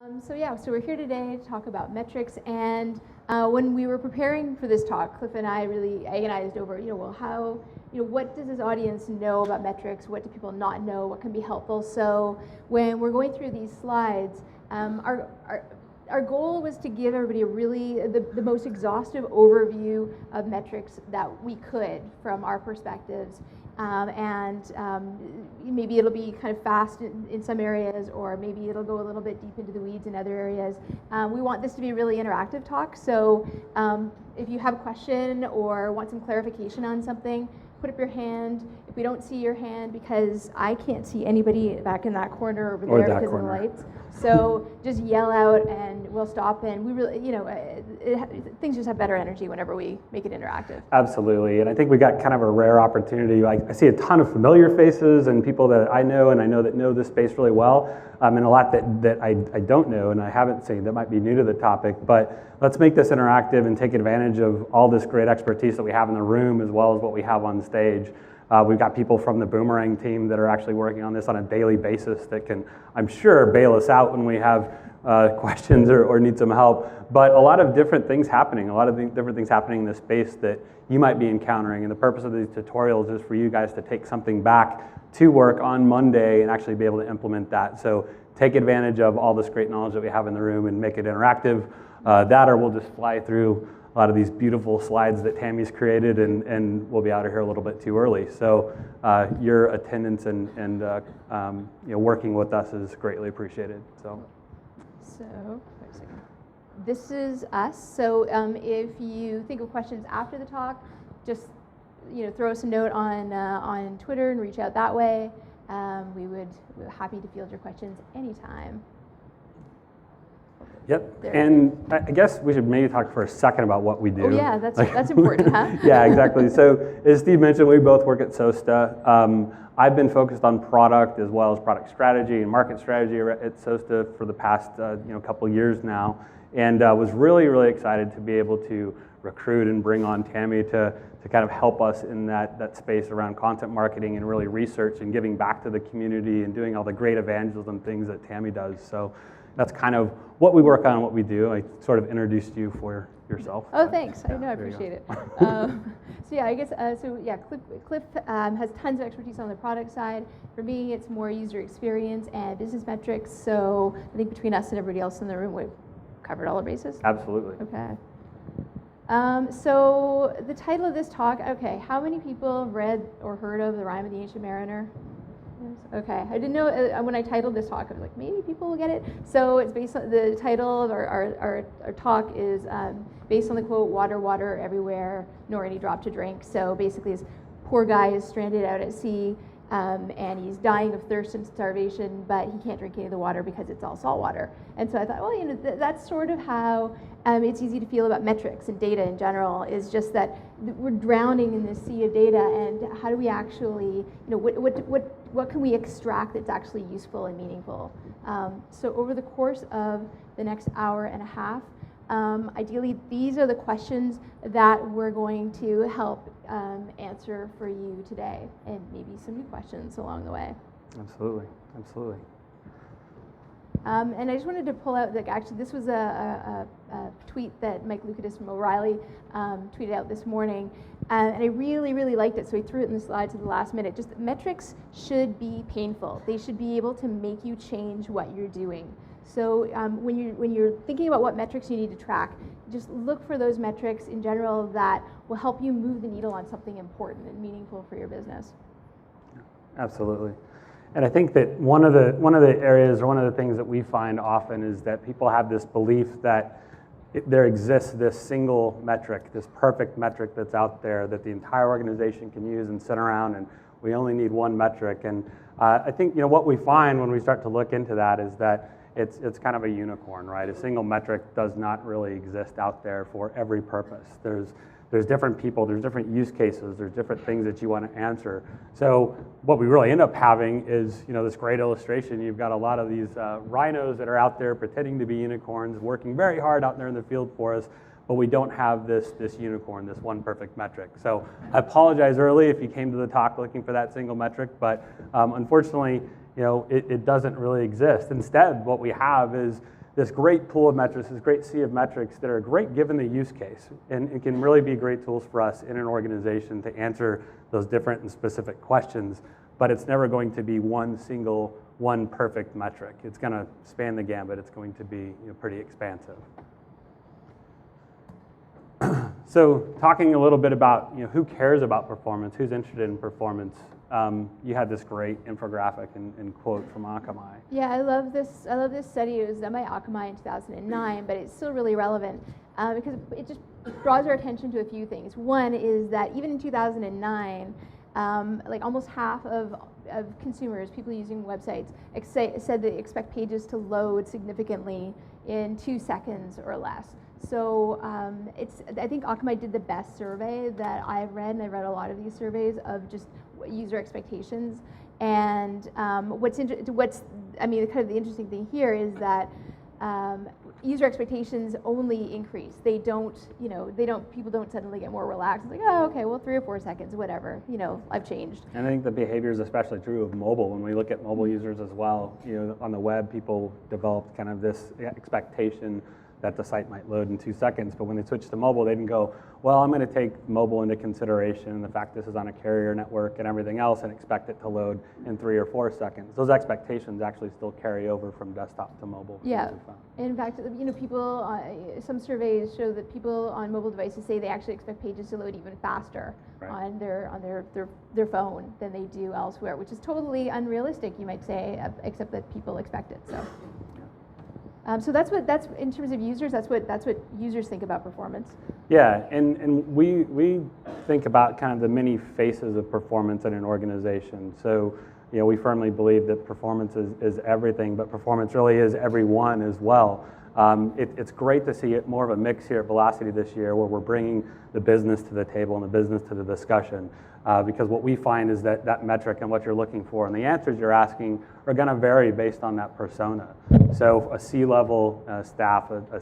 So we're here today to talk about metrics, and when we were preparing for this talk, Cliff and I really agonized over, what does this audience know about metrics? What do people not know? What can be helpful? So when we're going through these slides, our goal was to give everybody the most exhaustive overview of metrics that we could from our perspectives. Maybe it'll be kind of fast in some areas, or maybe it'll go a little bit deep into the weeds in other areas. We want this to be a really interactive talk, so if you have a question or want some clarification on something, put up your hand. If we don't see your hand, because I can't see anybody back in that corner over there because of the lights, so just yell out and we'll stop. And we really, things just have better energy whenever we make it interactive. Absolutely, and I think we got kind of a rare opportunity. I see a ton of familiar faces and people that I know that know this space really well, and a lot that I don't know and I haven't seen that might be new to the topic. But let's make this interactive and take advantage of all this great expertise that we have in the room as well as what we have on stage. We've got people from the Boomerang team that are actually working on this on a daily basis that can, I'm sure, bail us out when we have questions or need some help. But a lot of different things happening, in this space that you might be encountering. And the purpose of these tutorials is for you guys to take something back to work on Monday and actually be able to implement that. So take advantage of all this great knowledge that we have in the room and make it interactive. That or we'll just fly through a lot of these beautiful slides that Tammy's created, and we'll be out of here a little bit too early. So your attendance and working with us is greatly appreciated. So this is us. So if you think of questions after the talk, just throw us a note on Twitter and reach out that way. We're happy to field your questions anytime. Yep, and I guess we should maybe talk for a second about what we do. Oh yeah, that's important, huh? Yeah, exactly. So as Steve mentioned, we both work at SOSTA. I've been focused on product as well as product strategy and market strategy at SOSTA for the past couple of years now, and was really, really excited to be able to recruit and bring on Tammy to kind of help us in that space around content marketing and really research and giving back to the community and doing all the great evangelism things that Tammy does. So that's kind of what we work on and what we do. I sort of introduced you for yourself. Oh, thanks. I appreciate it. Cliff has tons of expertise on the product side. For me, it's more user experience and business metrics. So I think between us and everybody else in the room, we've covered all our bases. Absolutely. Okay. So the title of this talk, how many people have read or heard of The Rime of the Ancient Mariner? Okay, I didn't know when I titled this talk, I was like, maybe people will get it. So it's based on the title of our talk is based on the quote, "Water, water everywhere, nor any drop to drink." So basically, this poor guy is stranded out at sea, and he's dying of thirst and starvation, but he can't drink any of the water because it's all salt water. And so I thought, well, that's sort of how it's easy to feel about metrics and data in general, is just that we're drowning in this sea of data, and how do we actually, what can we extract that's actually useful and meaningful? So over the course of the next hour and a half, ideally, these are the questions that we're going to help answer for you today, and maybe some new questions along the way. Absolutely, absolutely. And I just wanted to pull out, actually, this was a tweet that Mike Lukatis from O'Reilly tweeted out this morning, and I really, really liked it, so he threw it in the slides at the last minute. Just metrics should be painful. They should be able to make you change what you're doing. So when you're thinking about what metrics you need to track, just look for those metrics in general that will help you move the needle on something important and meaningful for your business. Absolutely. And I think that one of the areas, or one of the things that we find often, is that people have this belief that there exists this single metric, this perfect metric that's out there that the entire organization can use and sit around, and we only need one metric. And I think what we find when we start to look into that is that it's kind of a unicorn, right? A single metric does not really exist out there for every purpose. There's different people, there's different use cases, there's different things that you want to answer. So what we really end up having is, this great illustration. You've got a lot of these rhinos that are out there pretending to be unicorns, working very hard out there in the field for us, but we don't have this unicorn, this one perfect metric. So I apologize early if you came to the talk looking for that single metric, but unfortunately, it doesn't really exist. Instead, what we have is this great pool of metrics, this great sea of metrics that are great given the use case, and it can really be great tools for us in an organization to answer those different and specific questions, but it's never going to be one perfect metric. It's going to span the gambit. It's going to be pretty expansive. So talking a little bit about who cares about performance, who's interested in performance. You had this great infographic and quote from Akamai. Yeah, I love this study. It was done by Akamai in 2009, but it's still really relevant because it just draws our attention to a few things. One is that even in 2009, like almost half of consumers, people using websites, said they expect pages to load significantly in 2 seconds or less. So I think Akamai did the best survey that I've read, and I've read a lot of these surveys of just user expectations. And kind of the interesting thing here is that user expectations only increase. People don't suddenly get more relaxed. It's like, oh, okay, well, 3 or 4 seconds, whatever, I've changed. And I think the behavior is especially true of mobile. When we look at mobile users as well, on the web, people developed kind of this expectation that the site might load in 2 seconds, but when they switch to mobile, they didn't go, well, I'm going to take mobile into consideration, the fact this is on a carrier network and everything else, and expect it to load in 3 or 4 seconds. Those expectations actually still carry over from desktop to mobile. Yeah. In fact, people, some surveys show that people on mobile devices say they actually expect pages to load even faster on their phone than they do elsewhere, which is totally unrealistic, you might say, except that people expect it. So that's in terms of users. That's what users think about performance. Yeah, and we think about kind of the many faces of performance in an organization. So we firmly believe that performance is everything, but performance really is everyone as well. It's great to see it more of a mix here at Velocity this year, where we're bringing the business to the table and the business to the discussion. Because what we find is that metric and what you're looking for and the answers you're asking are going to vary based on that persona. So a C-level staff, a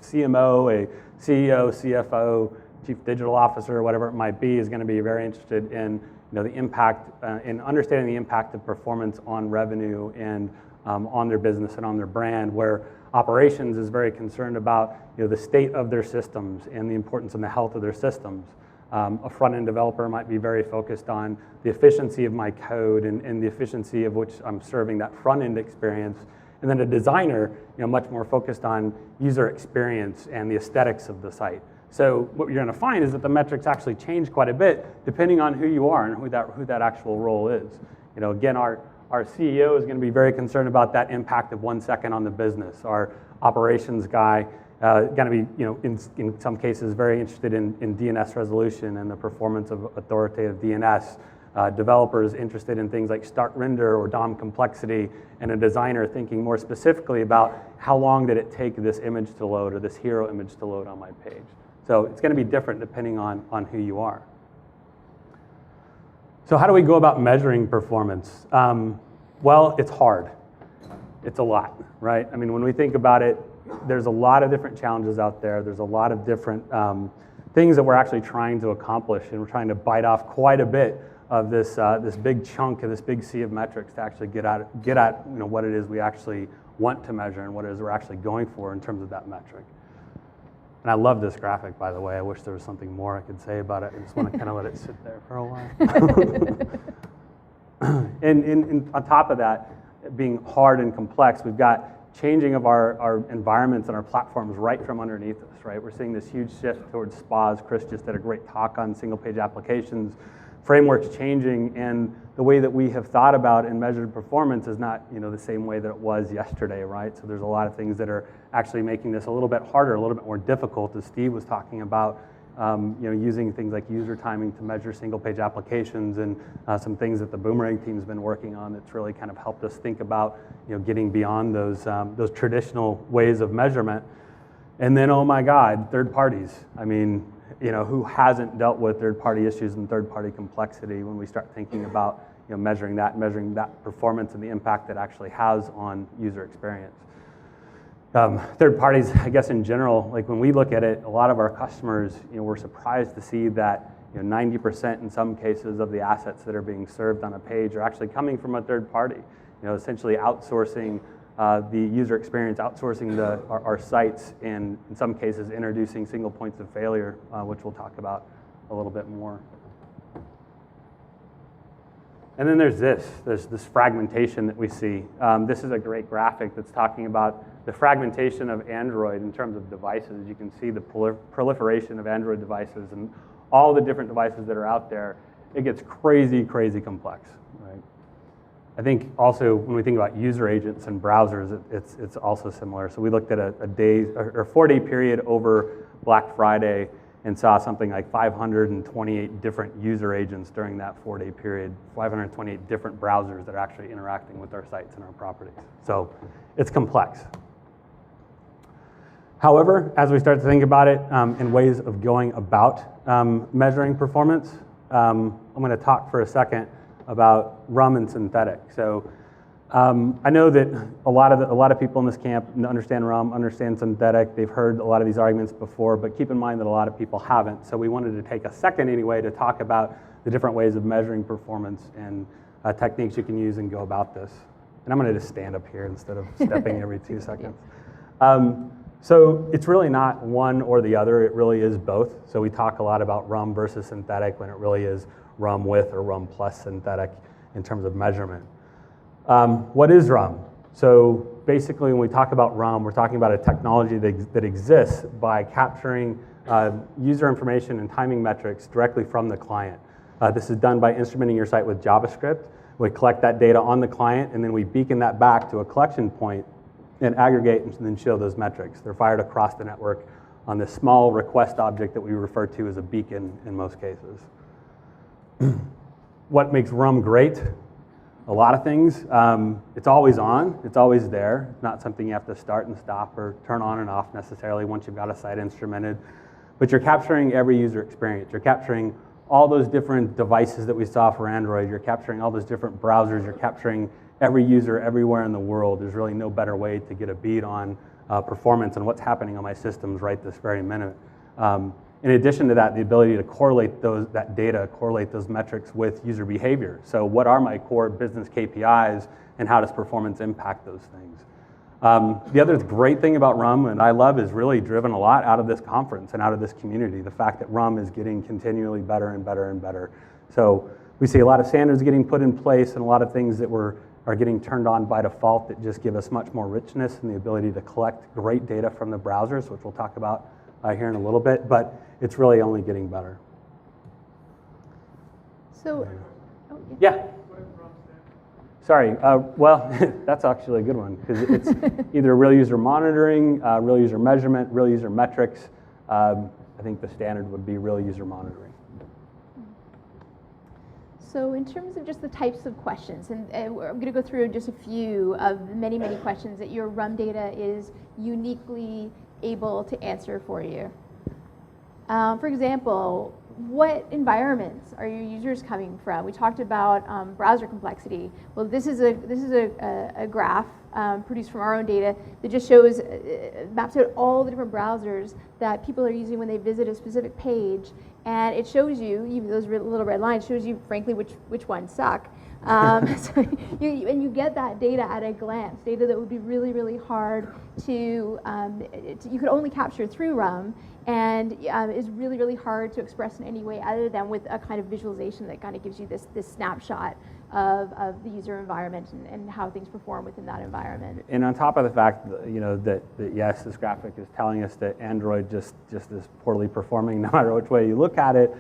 CMO, a CEO, CFO, chief digital officer, whatever it might be, is going to be very interested in the impact, in understanding the impact of performance on revenue and on their business and on their brand, where operations is very concerned about the state of their systems and the importance and the health of their systems. A front-end developer might be very focused on the efficiency of my code and the efficiency of which I'm serving that front-end experience. And then a designer, much more focused on user experience and the aesthetics of the site. So what you're going to find is that the metrics actually change quite a bit depending on who you are and who that actual role is. Again, our CEO is going to be very concerned about that impact of 1 second on the business. Our operations guy going to be, in some cases, very interested in DNS resolution and the performance of authoritative DNS. Developers interested in things like start render or DOM complexity, and a designer thinking more specifically about how long did it take this image to load or this hero image to load on my page. So it's going to be different depending on who you are. So how do we go about measuring performance? Well, it's hard. It's a lot, right? I mean, when we think about it, there's a lot of different challenges out there. There's a lot of different things that we're actually trying to accomplish, and we're trying to bite off quite a bit of this big chunk of this big sea of metrics to actually get at what it is we actually want to measure and what it is we're actually going for in terms of that metric. And I love this graphic, by the way. I wish there was something more I could say about it. I just want to kind of let it sit there for a while. And on top of that, being hard and complex, we've got changing of our environments and our platforms right from underneath us, right? We're seeing this huge shift towards spas. Chris just did a great talk on single-page applications. Frameworks changing, and the way that we have thought about and measured performance is not the same way that it was yesterday, right? So there's a lot of things that are actually making this a little bit harder, a little bit more difficult, as Steve was talking about, using things like user timing to measure single-page applications, and some things that the Boomerang team's been working on that's really kind of helped us think about getting beyond those traditional ways of measurement. And then, oh my God, third parties. I mean, who hasn't dealt with third-party issues and third-party complexity when we start thinking about measuring that performance and the impact that actually has on user experience. Third parties, I guess in general, like when we look at it, a lot of our customers, we're surprised to see that 90% in some cases of the assets that are being served on a page are actually coming from a third party. Essentially outsourcing the user experience, outsourcing our sites, and in some cases introducing single points of failure, which we'll talk about a little bit more. And then there's this fragmentation that we see. This is a great graphic that's talking about the fragmentation of Android in terms of devices. You can see the proliferation of Android devices and all the different devices that are out there. It gets crazy, crazy complex, right? I think also when we think about user agents and browsers, it's also similar. So we looked at a day or 4-day period over Black Friday and saw something like 528 different user agents during that 4-day period, 528 different browsers that are actually interacting with our sites and our properties. So it's complex. However, as we start to think about it in ways of going about measuring performance, I'm going to talk for a second about RUM and synthetic. So I know that a lot of people in this camp understand RUM, understand synthetic. They've heard a lot of these arguments before, but keep in mind that a lot of people haven't. So we wanted to take a second anyway to talk about the different ways of measuring performance and techniques you can use and go about this. And I'm going to just stand up here instead of stepping every 2 seconds. So it's really not one or the other. It really is both. So we talk a lot about RUM versus synthetic when it really is RUM with or RUM plus synthetic in terms of measurement. What is RUM? So basically when we talk about RUM, we're talking about a technology that exists by capturing user information and timing metrics directly from the client. This is done by instrumenting your site with JavaScript. We collect that data on the client, and then we beacon that back to a collection point and aggregate and then show those metrics. They're fired across the network on this small request object that we refer to as a beacon in most cases. What makes RUM great? A lot of things. It's always on, it's always there. It's not something you have to start and stop or turn on and off necessarily once you've got a site instrumented. But you're capturing every user experience. You're capturing all those different devices that we saw for Android. You're capturing all those different browsers. You're capturing every user everywhere in the world. There's really no better way to get a beat on performance and what's happening on my systems right this very minute. In addition to that, the ability to correlate that data, correlate those metrics with user behavior. So what are my core business KPIs and how does performance impact those things? The other great thing about RUM, and I love, is really driven a lot out of this conference and out of this community, the fact that RUM is getting continually better and better and better. So we see a lot of standards getting put in place and a lot of things that are getting turned on by default that just give us much more richness and the ability to collect great data from the browsers, which we'll talk about here in a little bit, but it's really only getting better. So, yeah. Sorry, well, that's actually a good one because it's either real user monitoring, real user measurement, real user metrics. I think the standard would be real user monitoring. So in terms of just the types of questions, and I'm going to go through just a few of many, many questions that your RUM data is uniquely able to answer for you. For example, what environments are your users coming from? We talked about browser complexity. Well, this is a graph produced from our own data that just shows, maps out all the different browsers that people are using when they visit a specific page, and it shows you, even those little red lines, shows you, frankly, which ones suck. So you get that data at a glance, data that would be really, really hard to you could only capture through RUM, and is really, really hard to express in any way other than with a kind of visualization that kind of gives you this snapshot of the user environment and how things perform within that environment. And on top of the fact that, that yes, this graphic is telling us that Android just is poorly performing no matter which way you look at it,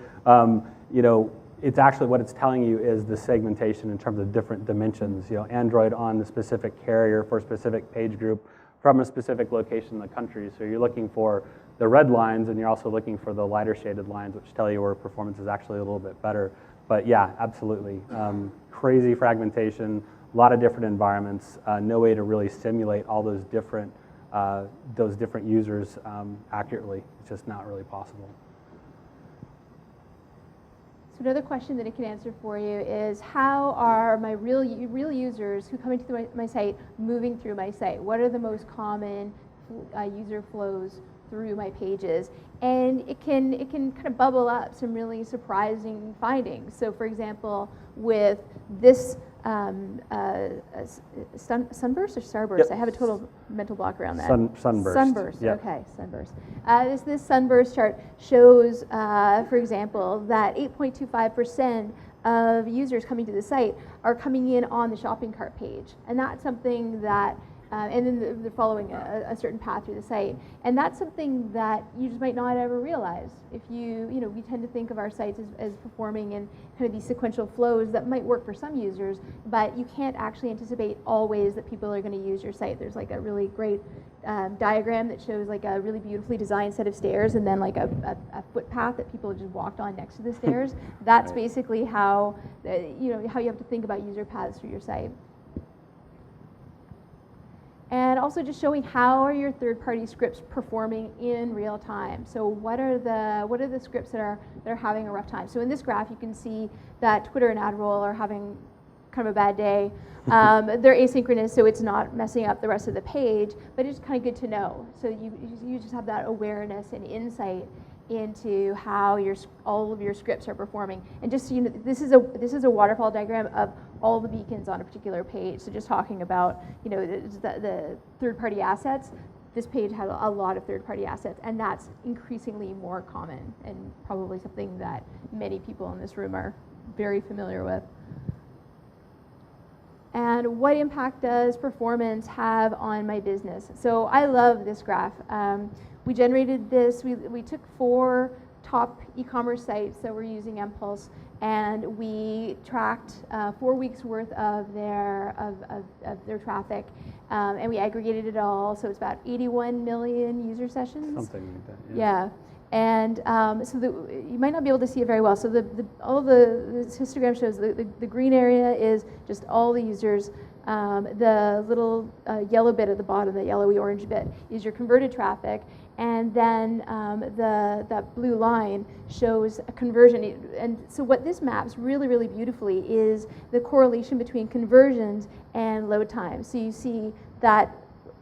it's actually what it's telling you is the segmentation in terms of different dimensions. Android on the specific carrier for a specific page group from a specific location in the country. So you're looking for the red lines, and you're also looking for the lighter shaded lines, which tell you where performance is actually a little bit better. But yeah, absolutely. Crazy fragmentation, a lot of different environments, no way to really simulate all those different users accurately. It's just not really possible. So another question that it can answer for you is, how are my real users who come into my site moving through my site? What are the most common user flows through my pages? And it can kind of bubble up some really surprising findings. So for example, with this sunburst or starburst? Yep. I have a total mental block around that. Sunburst. Sunburst. Yep. Okay, sunburst. This sunburst chart shows, for example, that 8.25% of users coming to the site are coming in on the shopping cart page, and that's something that. And then they're following a certain path through the site. And that's something that you just might not ever realize. If we tend to think of our sites as performing in kind of these sequential flows that might work for some users, but you can't actually anticipate all ways that people are going to use your site. There's like a really great diagram that shows like a really beautifully designed set of stairs and then like a footpath that people just walked on next to the stairs. That's basically how, how you have to think about user paths through your site. And also just showing how are your third-party scripts performing in real time. So what are the scripts that are having a rough time? So in this graph, you can see that Twitter and AdRoll are having kind of a bad day. They're asynchronous, so it's not messing up the rest of the page, but it's kind of good to know. So you just have that awareness and insight into how all of your scripts are performing. And just so you know, this is a waterfall diagram of all the beacons on a particular page. So just talking about the third-party assets, this page has a lot of third-party assets, and that's increasingly more common and probably something that many people in this room are very familiar with. And what impact does performance have on my business? So I love this graph. We generated this, we took 4 top e-commerce sites that were using mPulse, and we tracked 4 weeks worth of their traffic, and we aggregated it all, so it's about 81 million user sessions. Something like that, yeah. And so you might not be able to see it very well. So all the histogram shows the green area is just all the users. The little yellow bit at the bottom, the yellowy orange bit, is your converted traffic, and then that blue line shows a conversion. And so what this maps really, really beautifully is the correlation between conversions and load time. So you see that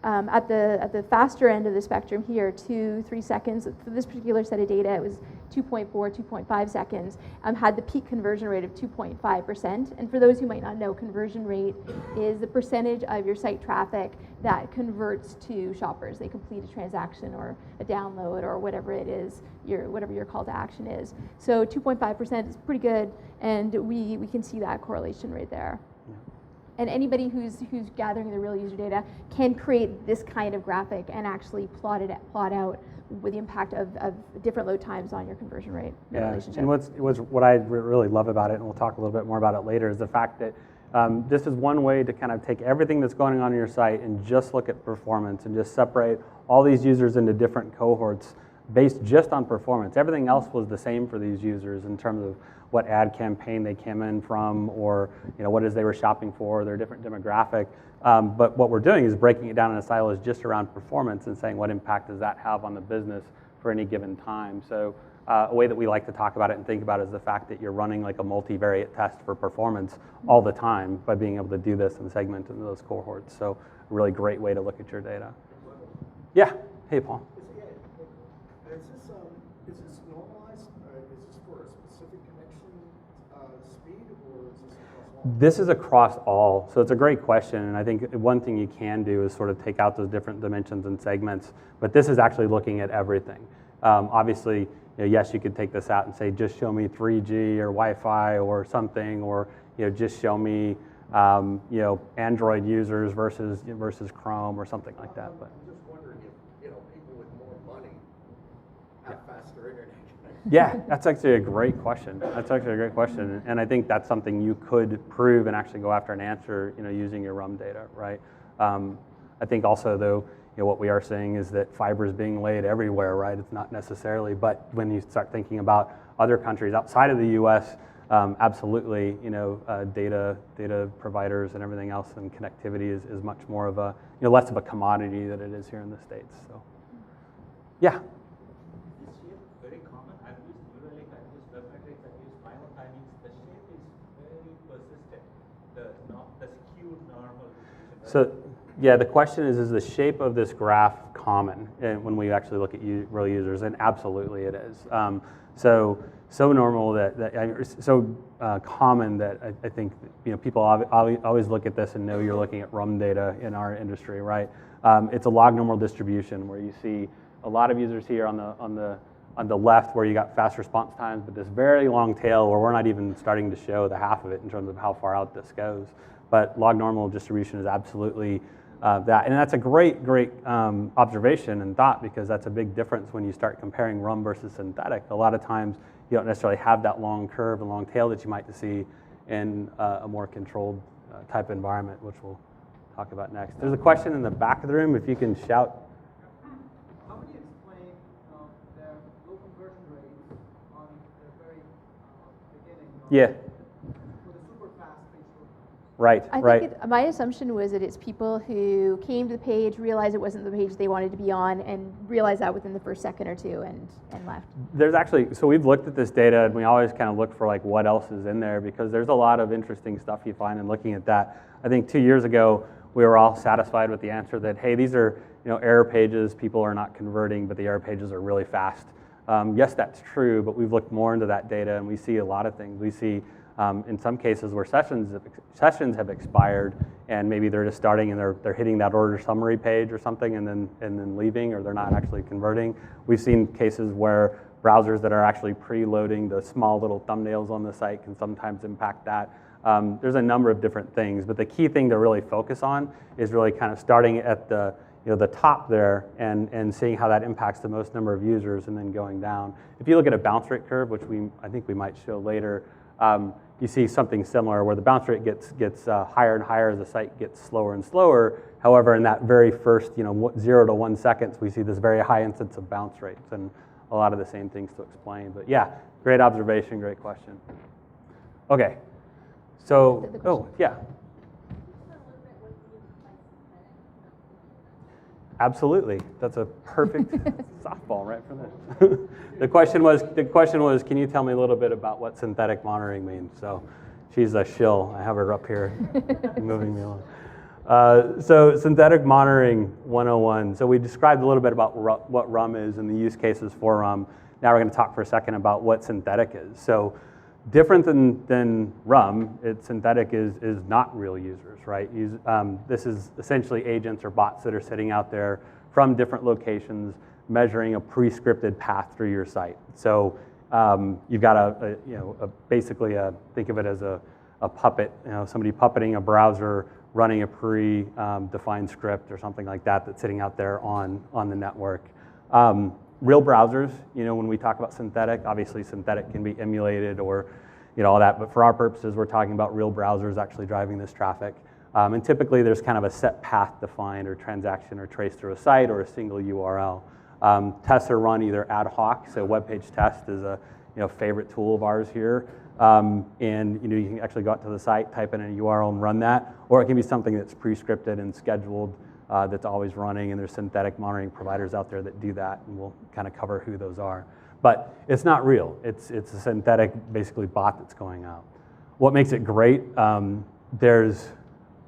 at the faster end of the spectrum here, 2-3 seconds. For this particular set of data, it was 2.4, 2.5 seconds, had the peak conversion rate of 2.5%. And for those who might not know, conversion rate is the percentage of your site traffic that converts to shoppers. They complete a transaction or a download or whatever it is, whatever your call to action is. So 2.5% is pretty good, and we can see that correlation right there. And anybody who's gathering the real user data can create this kind of graphic and actually plot out with the impact of different load times on your conversion rate relationship. And what I really love about it, and we'll talk a little bit more about it later, is the fact that this is one way to kind of take everything that's going on your site and just look at performance and just separate all these users into different cohorts based just on performance. Everything else was the same for these users in terms of what ad campaign they came in from, or what it is they were shopping for, their different demographic. But what we're doing is breaking it down in a silos just around performance and saying what impact does that have on the business for any given time. So a way that we like to talk about it and think about it is the fact that you're running like a multivariate test for performance all the time by being able to do this and segment into those cohorts. So a really great way to look at your data. Yeah, hey Paul. Is this normalized? Is this for a specific connection speed, or is this across all? This is across all. So it's a great question, and I think one thing you can do is sort of take out those different dimensions and segments, but this is actually looking at everything. Obviously, yes, you could take this out and say, just show me 3G or Wi-Fi or something, or just show me Android users versus Chrome or something like that. But I'm just wondering if people with more money have faster internet connection. Yeah, that's actually a great question. And I think that's something you could prove and actually go after and answer, using your RUM data, right? I think also though, what we are seeing is that fiber is being laid everywhere, right? It's not necessarily, but when you start thinking about other countries outside of the U.S., absolutely, data providers and everything else, and connectivity is much more of a, less of a commodity than it is here in the States. So, yeah. This shape very common. I've used New Relic, I've used Webmetrics, I've used final timings. The shape is very persistent. The skewed normal distribution. So, yeah, the question is the shape of this graph common when we actually look at real users? And absolutely it is. So, so normal common that I think people always look at this and know you're looking at RUM data in our industry, right? It's a log normal distribution where you see a lot of users here on the left where you got fast response times, but this very long tail where we're not even starting to show the half of it in terms of how far out this goes. But log normal distribution is absolutely that. And that's a great observation and thought, because that's a big difference when you start comparing RUM versus synthetic. A lot of times you don't necessarily have that long curve and long tail that you might see in a more controlled type environment, which we'll talk about next. There's a question in the back of the room, if you can shout. How would you explain the low conversion rates on the very beginning? Yeah. For the super fast Facebook? Right, I right. think my assumption was that it's people who came to the page, realized it wasn't the page they wanted to be on, and realized that within the first second or two and left. There's actually, so we've looked at this data and we always kind of look for like what else is in there, because there's a lot of interesting stuff you find in looking at that. I think 2 years ago, we were all satisfied with the answer that, hey, these are error pages, people are not converting, but the error pages are really fast. Yes, that's true, but we've looked more into that data and we see a lot of things. We see in some cases where sessions have expired and maybe they're just starting and they're hitting that order summary page or something and then leaving, or they're not actually converting. We've seen cases where browsers that are actually preloading the small little thumbnails on the site can sometimes impact that. There's a number of different things, but the key thing to really focus on is really kind of starting at the top there and seeing how that impacts the most number of users and then going down. If you look at a bounce rate curve, which I think we might show later, you see something similar where the bounce rate gets higher and higher as the site gets slower and slower. However, in that very first 0 to 1 seconds, we see this very high instance of bounce rates, and a lot of the same things to explain. But yeah, great observation, great question. Okay, so yeah. Absolutely, that's a perfect softball right from there. The question was, can you tell me a little bit about what synthetic monitoring means? So she's a shill. I have her up here, moving me along. So synthetic monitoring 101. So we described a little bit about what RUM is and the use cases for RUM. Now we're going to talk for a second about what synthetic is. So different than RUM, synthetic is not real users, right? This is essentially agents or bots that are sitting out there from different locations measuring a pre-scripted path through your site. So you've got basically think of it as a puppet, somebody puppeting a browser running a pre-defined script or something like that that's sitting out there on the network. Real browsers, when we talk about synthetic, obviously synthetic can be emulated or all that, but for our purposes, we're talking about real browsers actually driving this traffic. And typically there's kind of a set path defined or transaction or trace through a site or a single URL. Tests are run either ad hoc, so web page test is a favorite tool of ours here. And you can actually go out to the site, type in a URL and run that, or it can be something that's pre-scripted and scheduled that's always running, and there's synthetic monitoring providers out there that do that, and we'll kind of cover who those are. But it's not real. It's a synthetic, basically, bot that's going out. What makes it great, there's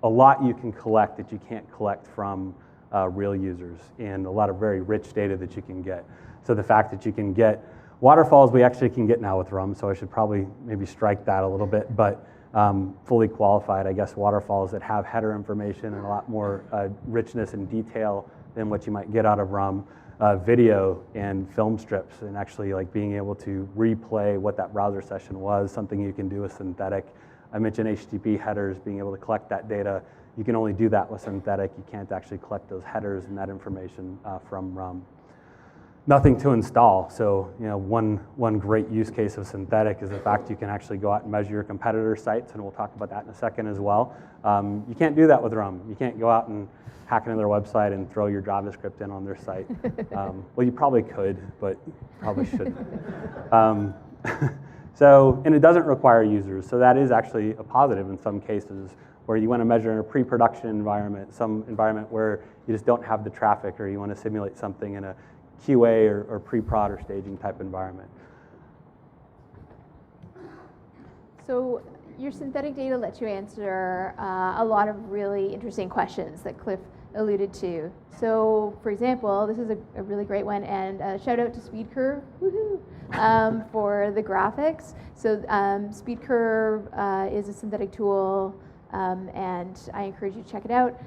a lot you can collect that you can't collect from real users, and a lot of very rich data that you can get. So the fact that you can get waterfalls, we actually can get now with RUM, so I should probably maybe strike that a little bit, but fully qualified, I guess, waterfalls that have header information and a lot more richness and detail than what you might get out of RUM. Video and film strips, and actually like being able to replay what that browser session was, something you can do with synthetic. I mentioned HTTP headers, being able to collect that data. You can only do that with synthetic. You can't actually collect those headers and that information from RUM. Nothing to install. So one great use case of synthetic is the fact you can actually go out and measure your competitor sites, and we'll talk about that in a second as well. You can't do that with RUM. You can't go out and hack into their website and throw your JavaScript in on their site. Well, you probably could, but probably shouldn't. And it doesn't require users, so that is actually a positive in some cases where you want to measure in a pre-production environment, some environment where you just don't have the traffic, or you want to simulate something in a QA or pre-prod or staging type environment. So your synthetic data lets you answer a lot of really interesting questions that Cliff alluded to. So, for example, this is a really great one, and shout out to SpeedCurve, woohoo, for the graphics. So, SpeedCurve is a synthetic tool, and I encourage you to check it out.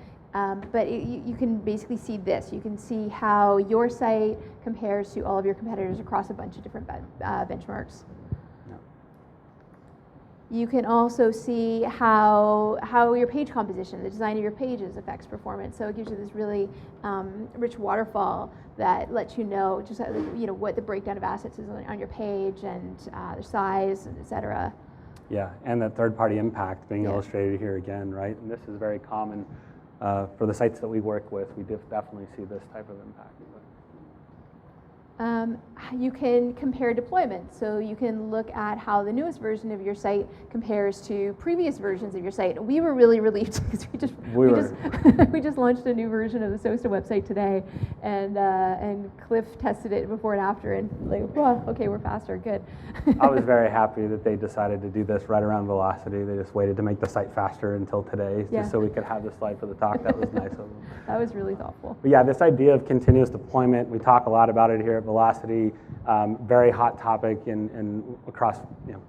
But you can basically see this. You can see how your site compares to all of your competitors across a bunch of different benchmarks. You can also see how your page composition, the design of your pages affects performance. So it gives you this really rich waterfall that lets you know just what the breakdown of assets is on your page and their size, et cetera. Yeah, and that third-party impact being illustrated here again, right? And this is very common for the sites that we work with. We definitely see this type of impact. You can compare deployments. So you can look at how the newest version of your site compares to previous versions of your site. We were really relieved because we just launched a new version of the SOSTA website today, and Cliff tested it before and after, and like, oh, okay, we're faster, good. I was very happy that they decided to do this right around velocity. They just waited to make the site faster until today, just so we could have the slide for the talk. That was nice of them. That was really thoughtful. But yeah, this idea of continuous deployment, we talk a lot about it here at Velocity. Very hot topic in across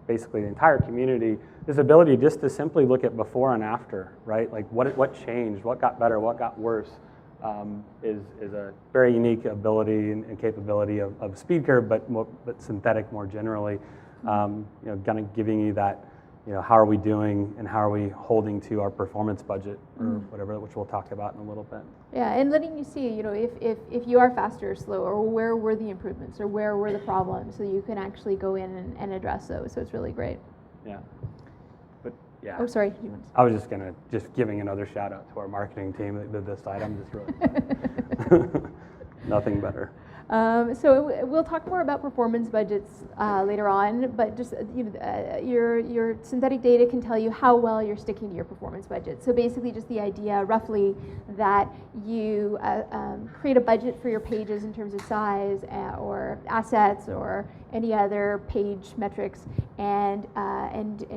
basically the entire community. This ability just to simply look at before and after, right? Like what changed, what got better, what got worse, is a very unique ability and capability of SpeedCurve, but synthetic more generally. Kind of giving you that, how are we doing and how are we holding to our performance budget or whatever, which we'll talk about in a little bit. Yeah, and letting you see, if you are faster or slower, or where were the improvements, or where were the problems, so you can actually go in and address those. So it's really great. Yeah. But yeah. Oh, sorry. I was just giving another shout out to our marketing team that did this site. I'm just really nothing better. So we'll talk more about performance budgets later on, but just your synthetic data can tell you how well you're sticking to your performance budget. So basically just the idea roughly that you create a budget for your pages in terms of size or assets or any other page metrics, and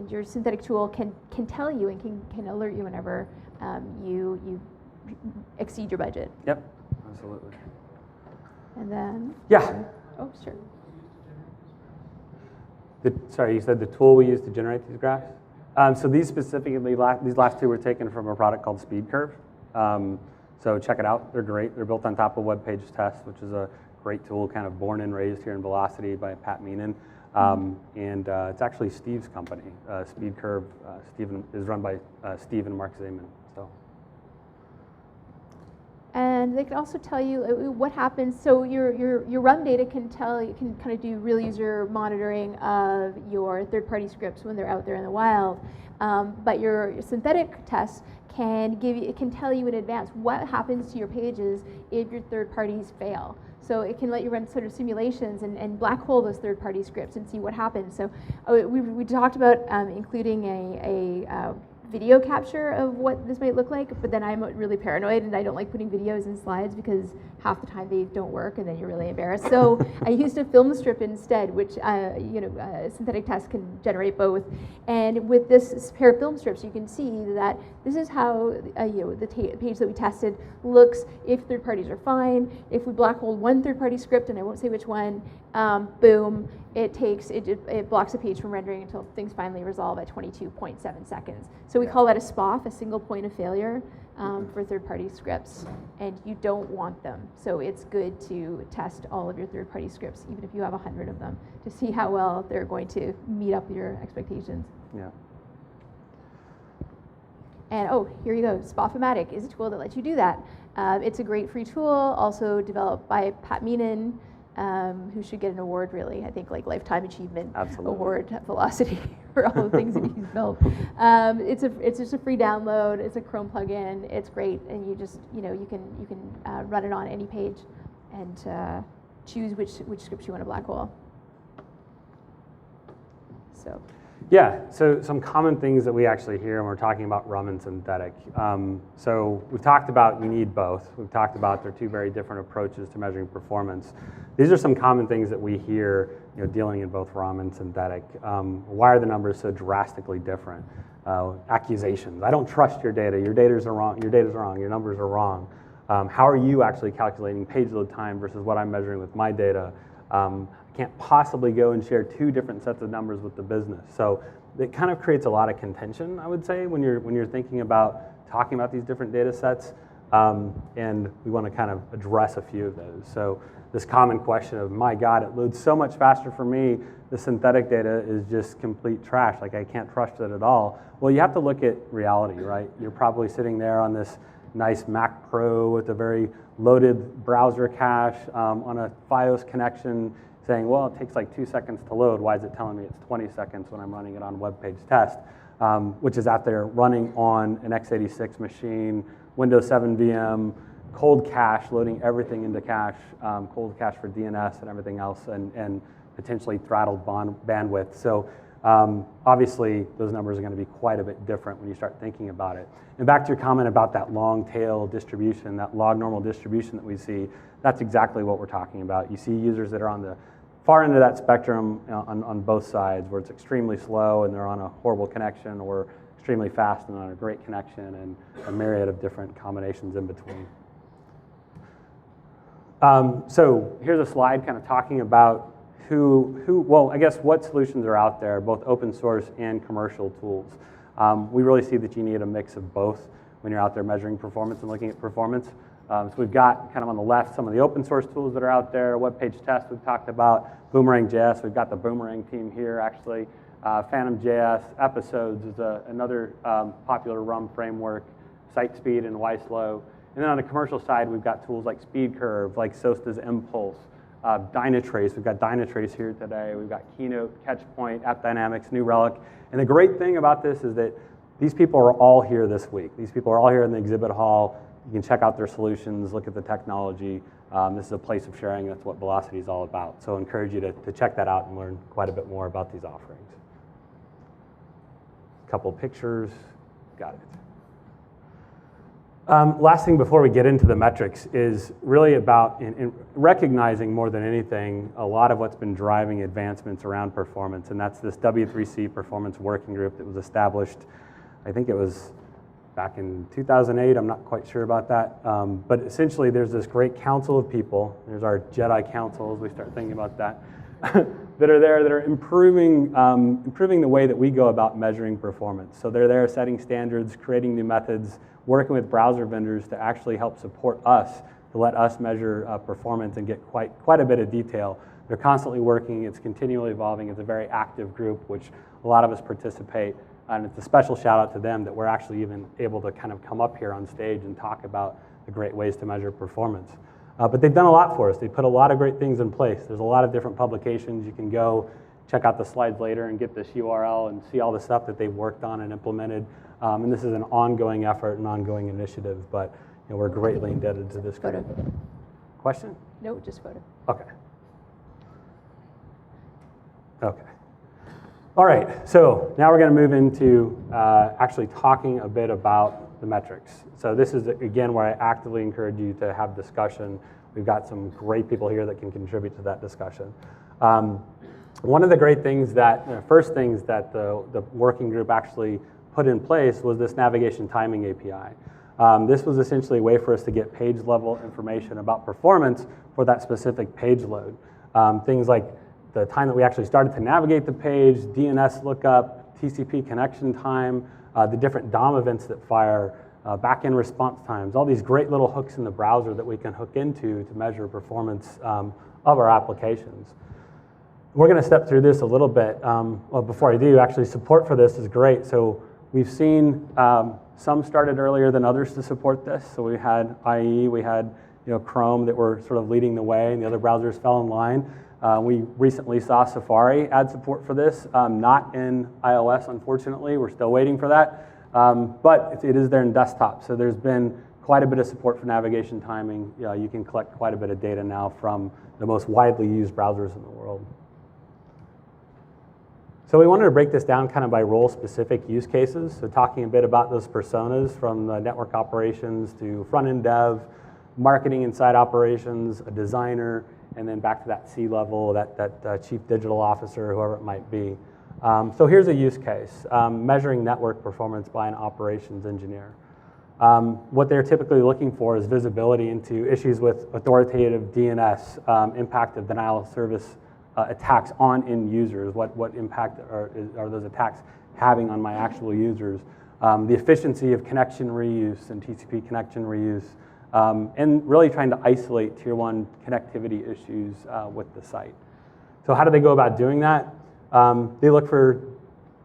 your synthetic tool can tell you and can alert you whenever you exceed your budget. Yep, absolutely. And then? Yeah. Oh, sure. Sorry, you said the tool we use to generate these graphs? So these specifically, these last two were taken from a product called SpeedCurve. So check it out. They're great. They're built on top of Web Pages Test, which is a great tool, kind of born and raised here in Velocity by Pat Meenan. And it's actually Steve's company. SpeedCurve is run by Steve and Mark Zeman. So. And they can also tell you what happens. So your RUM data can kind of do real user monitoring of your third-party scripts when they're out there in the wild. But your synthetic tests can tell you in advance what happens to your pages if your third parties fail. So it can let you run sort of simulations and black hole those third-party scripts and see what happens. So we talked about including a video capture of what this might look like, but then I'm really paranoid and I don't like putting videos in slides because half the time they don't work and then you're really embarrassed. So I used a film strip instead, which synthetic tests can generate both. And with this pair of film strips, you can see that this is how the page that we tested looks if third parties are fine. If we black hole one third party script, and I won't say which one, boom, it blocks a page from rendering until things finally resolve at 22.7 seconds. So we call that a SPOF, a single point of failure, for third-party scripts, and you don't want them. So it's good to test all of your third-party scripts, even if you have 100 of them, to see how well they're going to meet up with your expectations. Yeah. And here you go. Spofomatic is a tool that lets you do that. It's a great free tool, also developed by Pat Meenan, who should get an award, really. I think like Lifetime Achievement Award at Velocity for all the things that he's built. It's just a free download. It's a Chrome plugin. It's great, and you just you can run it on any page and choose which scripts you want to black hole. So. Yeah, so some common things that we actually hear when we're talking about RUM and synthetic. So we've talked about you need both. We've talked about they're two very different approaches to measuring performance. These are some common things that we hear dealing in both RUM and synthetic. Why are the numbers so drastically different? Accusations. I don't trust your data. Your data's wrong. Your numbers are wrong. How are you actually calculating page load time versus what I'm measuring with my data? I can't possibly go and share two different sets of numbers with the business. So it kind of creates a lot of contention, I would say, when you're thinking about talking about these different data sets. And we want to kind of address a few of those. So this common question of, my God, it loads so much faster for me, the synthetic data is just complete trash, like I can't trust it at all. Well, you have to look at reality, right? You're probably sitting there on this nice Mac Pro with a very loaded browser cache on a FiOS connection, saying, well, it takes like 2 seconds to load. Why is it telling me it's 20 seconds when I'm running it on web page test, which is out there running on an x86 machine, Windows 7 VM, cold cache, loading everything into cache, cold cache for DNS and everything else, and potentially throttled bandwidth. So obviously, those numbers are going to be quite a bit different when you start thinking about it. And back to your comment about that long tail distribution, that log normal distribution that we see, that's exactly what we're talking about. You see users that are on the far end of that spectrum on both sides, where it's extremely slow and they're on a horrible connection, or extremely fast and on a great connection, and a myriad of different combinations in between. So here's a slide kind of talking about well, I guess what solutions are out there, both open source and commercial tools. We really see that you need a mix of both when you're out there measuring performance and looking at performance. So we've got kind of on the left some of the open source tools that are out there, web page test we've talked about, Boomerang.js, we've got the Boomerang team here actually, Phantom.js, Episodes is another popular RUM framework, Site Speed and YSlow. And then on the commercial side, we've got tools like SpeedCurve, like Sosta's Impulse, Dynatrace. We've got Dynatrace here today. We've got Keynote, Catchpoint, AppDynamics, New Relic. And the great thing about this is that these people are all here this week. These people are all here in the exhibit hall. You can check out their solutions, look at the technology. This is a place of sharing. That's what Velocity is all about. So I encourage you to check that out and learn quite a bit more about these offerings. A couple pictures. Got it. Last thing before we get into the metrics is really about in recognizing more than anything a lot of what's been driving advancements around performance, and that's this W3C performance working group that was established, I think it was back in 2008, I'm not quite sure about that, but essentially there's this great council of people, there's our Jedi council as we start thinking about that, that are there that are improving the way that we go about measuring performance. So they're there setting standards, creating new methods, working with browser vendors to actually help support us, to let us measure performance and get quite a bit of detail. They're constantly working, it's continually evolving, it's a very active group, which a lot of us participate, and it's a special shout out to them that we're actually even able to kind of come up here on stage and talk about the great ways to measure performance. But they've done a lot for us. They put a lot of great things in place. There's a lot of different publications. You can go check out the slides later and get this URL and see all the stuff that they've worked on and implemented. And this is an ongoing effort, an ongoing initiative, but we're greatly indebted to this group. Photo. Question? No, just photo. Okay. Okay. All right, so now we're going to move into actually talking a bit about the metrics. So this is, again, where I actively encourage you to have discussion. We've got some great people here that can contribute to that discussion. One of the great things first things that the working group actually put in place was this navigation timing API. This was essentially a way for us to get page level information about performance for that specific page load. Things like the time that we actually started to navigate the page, DNS lookup, TCP connection time, the different DOM events that fire, back-end response times, all these great little hooks in the browser that we can hook into to measure performance of our applications. We're going to step through this a little bit. Well, before I do, actually support for this is great. So we've seen some started earlier than others to support this. So we had IE, we had Chrome that were sort of leading the way, and the other browsers fell in line. We recently saw Safari add support for this, not in iOS, unfortunately. We're still waiting for that, but it is there in desktop. So there's been quite a bit of support for navigation timing. You can collect quite a bit of data now from the most widely used browsers in the world. So we wanted to break this down kind of by role-specific use cases. So talking a bit about those personas from the network operations to front-end dev, marketing inside operations, a designer, and then back to that C-level, that chief digital officer, whoever it might be. So here's a use case, measuring network performance by an operations engineer. What they're typically looking for is visibility into issues with authoritative DNS, impact of denial of service attacks on end users. What impact are those attacks having on my actual users? The efficiency of connection reuse and TCP connection reuse, and really trying to isolate tier 1 connectivity issues with the site. So how do they go about doing that? They look for,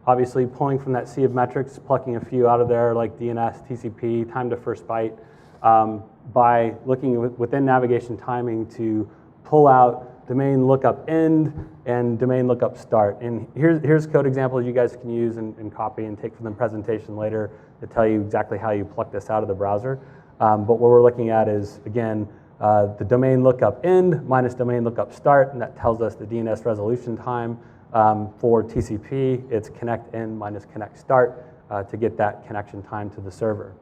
obviously, pulling from that sea of metrics, plucking a few out of there, like DNS, TCP, time to first byte, by looking within navigation timing to pull out domain lookup end and domain lookup start. And here's code examples you guys can use and copy and take from the presentation later to tell you exactly how you pluck this out of the browser. But what we're looking at is, again, the domain lookup end minus domain lookup start, and that tells us the DNS resolution time. For TCP, it's connect end minus connect start to get that connection time to the server.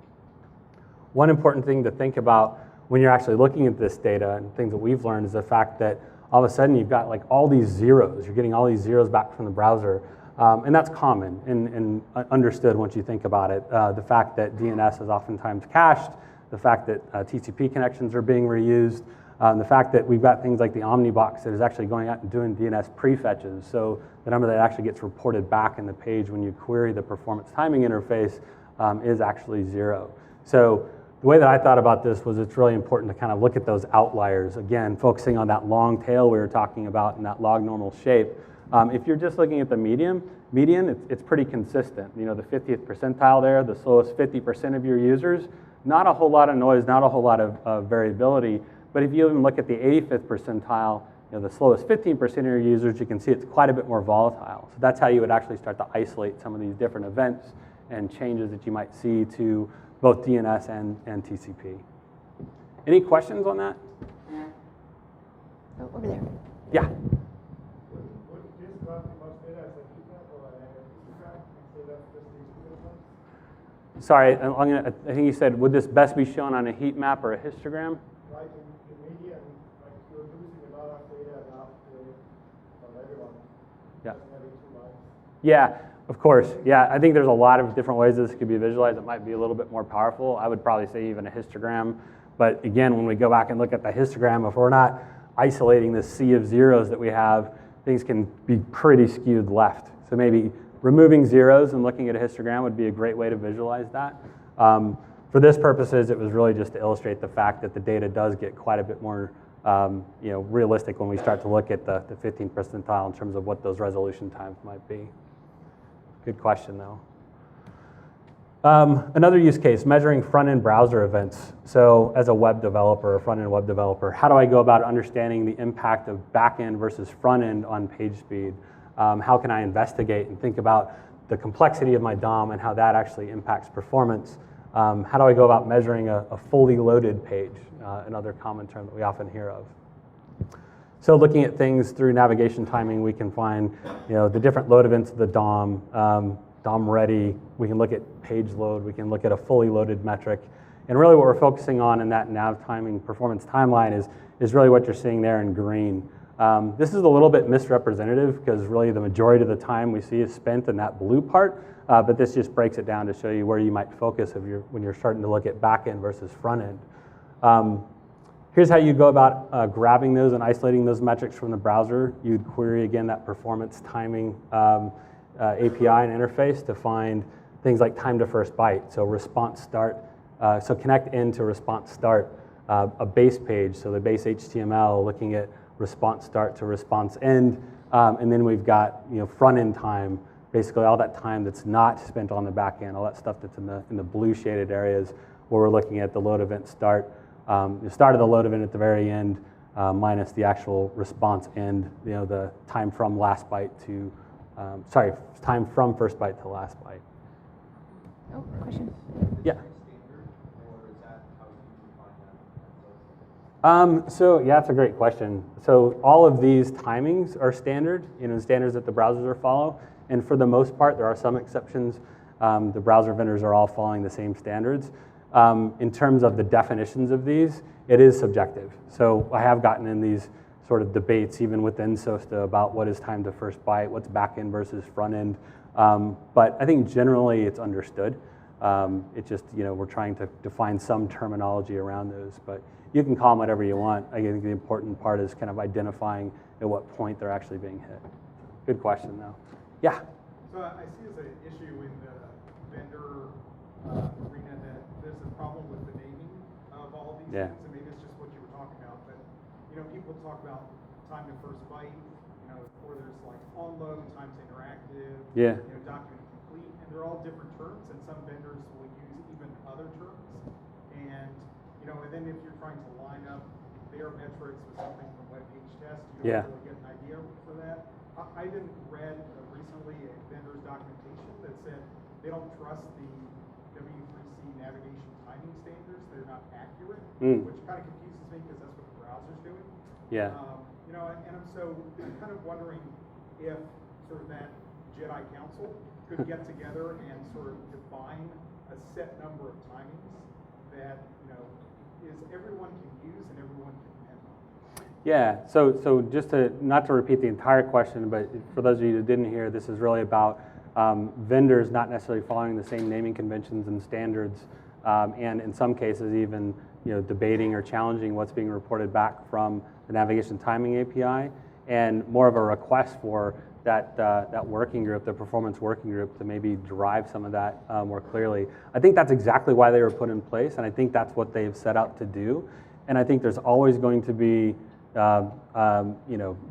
One important thing to think about when you're actually looking at this data and things that we've learned is the fact that all of a sudden you've got like all these zeros. You're getting all these zeros back from the browser. And that's common and understood once you think about it. The fact that DNS is oftentimes cached, the fact that TCP connections are being reused, the fact that we've got things like the Omnibox that is actually going out and doing DNS prefetches. So the number that actually gets reported back in the page when you query the performance timing interface is actually 0. So the way that I thought about this was it's really important to kind of look at those outliers. Again, focusing on that long tail we were talking about in that log normal shape. If you're just looking at the median, it's pretty consistent. You know, the 50th percentile there, the slowest 50% of your users, not a whole lot of noise, not a whole lot of variability. But if you even look at the 85th percentile, you know, the slowest 15% of your users, you can see it's quite a bit more volatile. So that's how you would actually start to isolate some of these different events and changes that you might see to both DNS and TCP. Any questions on that? Oh, over there. Yeah. Would this graph much better as a heat map or a histogram? So that's just the equivalent? Sorry, I think you said, would this best be shown on a heat map or a histogram? Like in media, like you're losing a lot of data now from everyone. Yeah. Just having 2 lines. Yeah, of course. Yeah, I think there's a lot of different ways this could be visualized. It might be a little bit more powerful. I would probably say even a histogram. But again, when we go back and look at the histogram, if we're not isolating this sea of zeros that we have, things can be pretty skewed left. So maybe removing zeros and looking at a histogram would be a great way to visualize that. For this purposes, it was really just to illustrate the fact that the data does get quite a bit more realistic when we start to look at the 15th percentile in terms of what those resolution times might be. Good question, though. Another use case, measuring front-end browser events. So as a web developer, a front-end web developer, how do I go about understanding the impact of back-end versus front-end on page speed? How can I investigate and think about the complexity of my DOM and how that actually impacts performance? How do I go about measuring a fully loaded page? Another common term that we often hear of. So looking at things through navigation timing, we can find the different load events of the DOM, DOM ready. We can look at page load. We can look at a fully loaded metric. And really what we're focusing on in that nav timing performance timeline is really what you're seeing there in green. This is a little bit misrepresentative because really the majority of the time we see is spent in that blue part, but this just breaks it down to show you where you might focus when you're starting to look at back end versus front end. Here's how you go about grabbing those and isolating those metrics from the browser. You'd query, again, that performance timing API and interface to find things like time to first byte, so response start, so connect in to response start, a base page, so the base HTML, looking at response start to response end, and then we've got front end time, basically all that time that's not spent on the back end, all that stuff that's in the blue shaded areas where we're looking at the load event start. The start of the load event at the very end minus the actual response end, the time from last byte to, time from first byte to last byte. Oh, question. Yeah. So yeah, that's a great question. So all of these timings are standard, standards that the browsers are follow. And for the most part, there are some exceptions. The browser vendors are all following the same standards. In terms of the definitions of these, it is subjective. So I have gotten in these sort of debates even within SOSTA about what is time to first byte, what's back end versus front end. But I think generally it's understood. It's just, we're trying to define some terminology around those, but you can call them whatever you want. I think the important part is kind of identifying at what point they're actually being hit. Good question, though. Yeah? So I see as an issue in the vendor arena that there's a problem with the naming of all these things, and maybe it's just what you were talking about, but people talk about time to first byte, or there's like onload, time to interactive, document complete, and they're all different terms, and some vendors will use even other terms, and then if you're trying to line up their metrics with something from web page test, you don't really get an idea for that. I even read recently a vendor's documentation that said they don't trust the W3C navigation timing standards. They're not accurate, which kind of confuses me because that's what the browser's doing. Yeah. And I'm kind of wondering if sort of that Jedi Council could get together and sort of define a set number of timings that is everyone can use and everyone can depend on. Yeah, so just not to repeat the entire question, but for those of you who didn't hear, this is really about vendors not necessarily following the same naming conventions and standards, and in some cases even debating or challenging what's being reported back from the navigation timing API, and more of a request for that working group, the performance working group, to maybe drive some of that more clearly. I think that's exactly why they were put in place, and I think that's what they've set out to do. And I think there's always going to be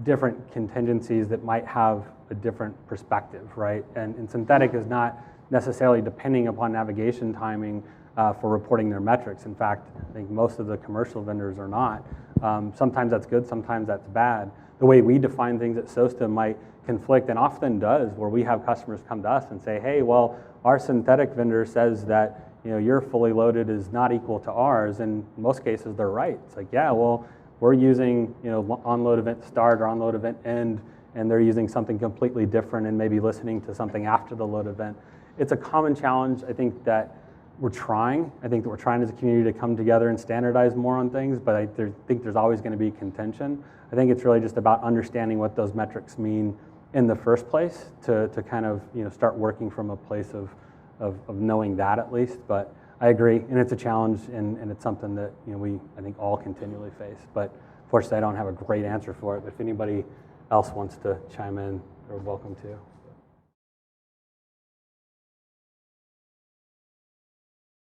different contingencies that might have a different perspective, right? And synthetic is not necessarily depending upon navigation timing for reporting their metrics. In fact, I think most of the commercial vendors are not. Sometimes that's good, sometimes that's bad. The way we define things at SOSTA might conflict, and often does, where we have customers come to us and say, hey, well, our synthetic vendor says that your fully loaded is not equal to ours, and in most cases they're right. It's like, yeah, well, we're using onload event start or onload event end, and they're using something completely different and maybe listening to something after the load event. It's a common challenge. I think that we're trying. I think that we're trying as a community to come together and standardize more on things, but I think there's always going to be contention. I think it's really just about understanding what those metrics mean in the first place to kind of start working from a place of knowing that at least. But I agree, and it's a challenge, and it's something that we I think all continually face. But fortunately, I don't have a great answer for it. But if anybody else wants to chime in, they're welcome to.